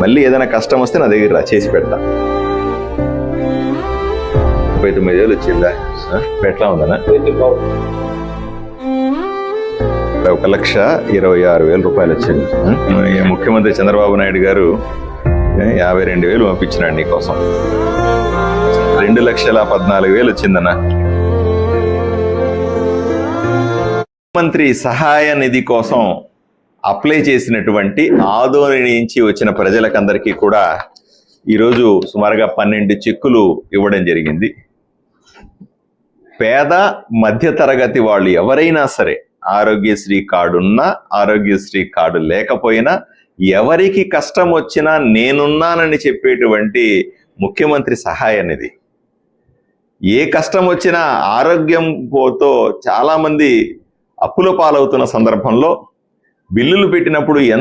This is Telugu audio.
మళ్ళీ ఏదైనా కష్టం వస్తే నా దగ్గర రా, చేసి పెడతా. 39,000 వచ్చిందా? ఎట్లా ఉందనా? 1,26,000 రూపాయలు వచ్చింది. ముఖ్యమంత్రి చంద్రబాబు నాయుడు గారు 52,000 పంపించినాడు నీకోసం. 2,14,000 వచ్చిందన్నా. ముఖ్యమంత్రి సహాయ నిధి కోసం అప్లై చేసినటువంటి ఆదోని నుంచి వచ్చిన ప్రజలకందరికీ కూడా ఈరోజు సుమారుగా 12 చెక్కులు ఇవ్వడం జరిగింది. పేద మధ్యతరగతి వాళ్ళు ఎవరైనా సరే, ఆరోగ్యశ్రీ కార్డు ఉన్నా ఆరోగ్యశ్రీ కార్డు లేకపోయినా, ఎవరికి కష్టం వచ్చినా నేనున్నానని చెప్పేటువంటి ముఖ్యమంత్రి సహాయ నిధి. ఏ కష్టం వచ్చినా ఆరోగ్యం పోతో చాలా మంది అప్పుల పాలవుతున్న సందర్భంలో బిల్లులు పెట్టినప్పుడు ఎంత